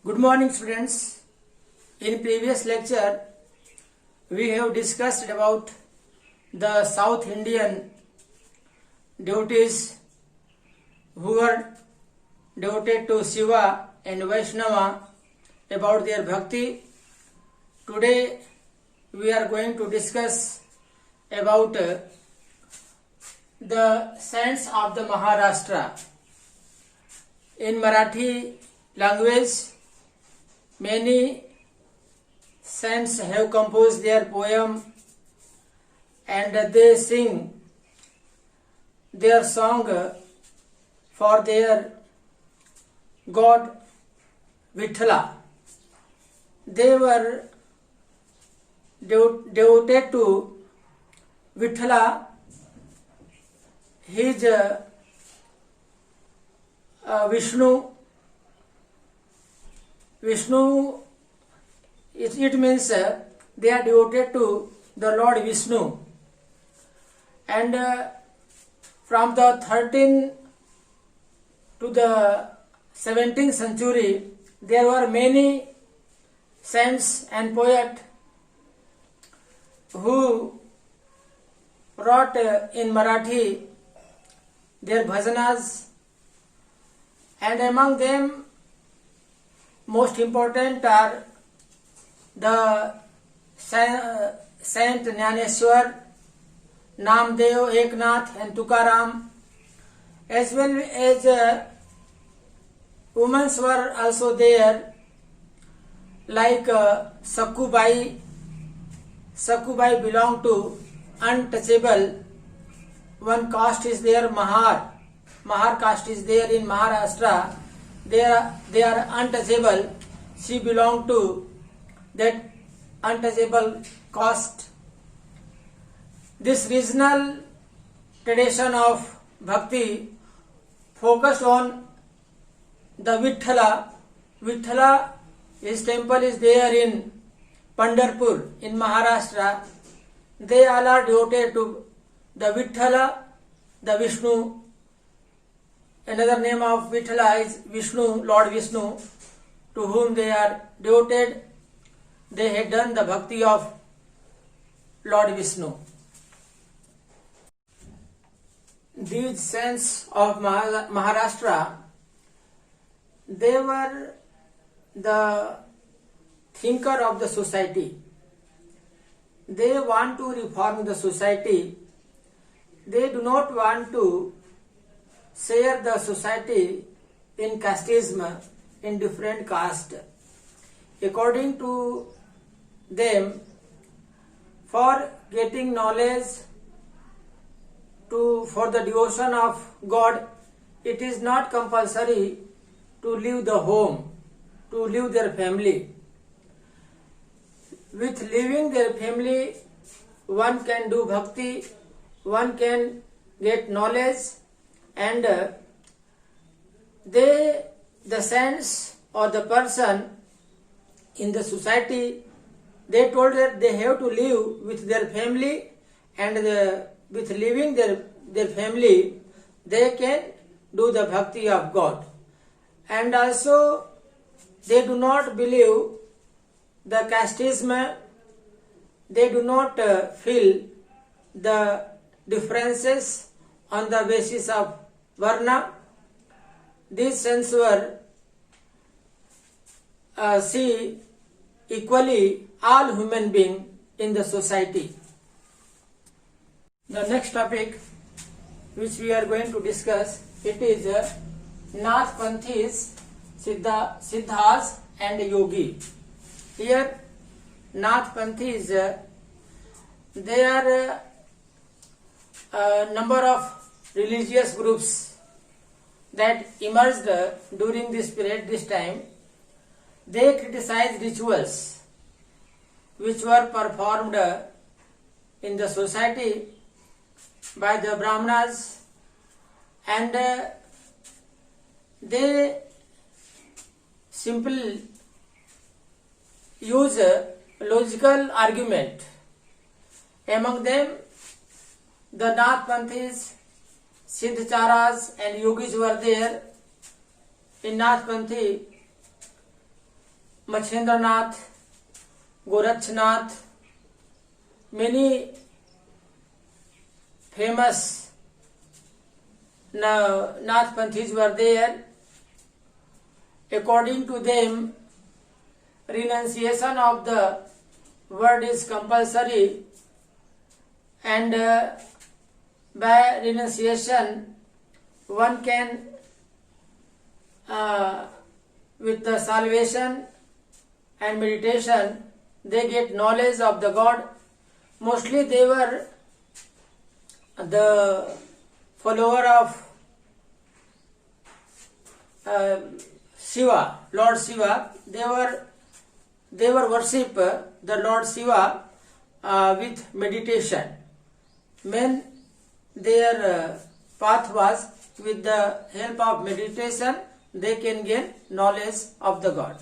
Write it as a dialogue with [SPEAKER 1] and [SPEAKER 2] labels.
[SPEAKER 1] Good morning, students. In previous lecture, we have discussed about the South Indian devotees who are devoted to Shiva and Vaishnava, about their bhakti. Today, we are going to discuss about the saints of the Maharashtra. In Marathi language, many saints have composed their poem and they sing their song for their God Vithala. They were devoted to Vithala. He is Vishnu. Vishnu, it means they are devoted to the Lord Vishnu. And from the 13th to the 17th century, there were many saints and poets who wrote in Marathi their bhajanas, and among them most important are the Saint Jnaneshwar, Namdev, Eknath and Tukaram, as well as women were also there, like Sakkubai. Sakkubai belonged to untouchable. One caste is there, Mahar. Mahar caste is there in Maharashtra. They are untouchable. She belonged to that untouchable caste. This regional tradition of bhakti focused on the Vithala. Vithala, his temple is there in Pandharpur in Maharashtra. They all are devoted to the Vithala, the Vishnu. Another name of Vithala is Vishnu, Lord Vishnu, to whom they are devoted. They had done the bhakti of Lord Vishnu. These saints of Maharashtra, they were the thinker of the society. They want to reform the society. They do not want to share the society in casteism, in different caste. According to them, for getting knowledge, for the devotion of God, it is not compulsory to leave the home, to leave their family. With leaving their family, one can do bhakti, one can get knowledge, and the saints or the person in the society, they told that they have to live with their family, and with leaving their family, they can do the bhakti of God. And also, they do not believe the casteism. They do not feel the differences on the basis of Varna. These saints were see equally all human beings in the society. The next topic which we are going to discuss, it is Nath Panthis, Siddhas and Yogi. Here Nath Panthis, they are a number of religious groups that emerged during this period, this time. They criticized rituals which were performed in the society by the Brahmanas, and they simply use a logical argument. Among them, the Nath Panthis, Siddhacharas and Yogis were there. In Nath Panthi, Machendranath, Gorakhnath, many famous Nathpanthis were there. According to them, renunciation of the word is compulsory, and by renunciation one can with the salvation and meditation they get knowledge of the God. Mostly they were the follower of Shiva, Lord Shiva. They were worship the Lord Shiva with meditation. When their path was with the help of meditation, they can gain knowledge of the God.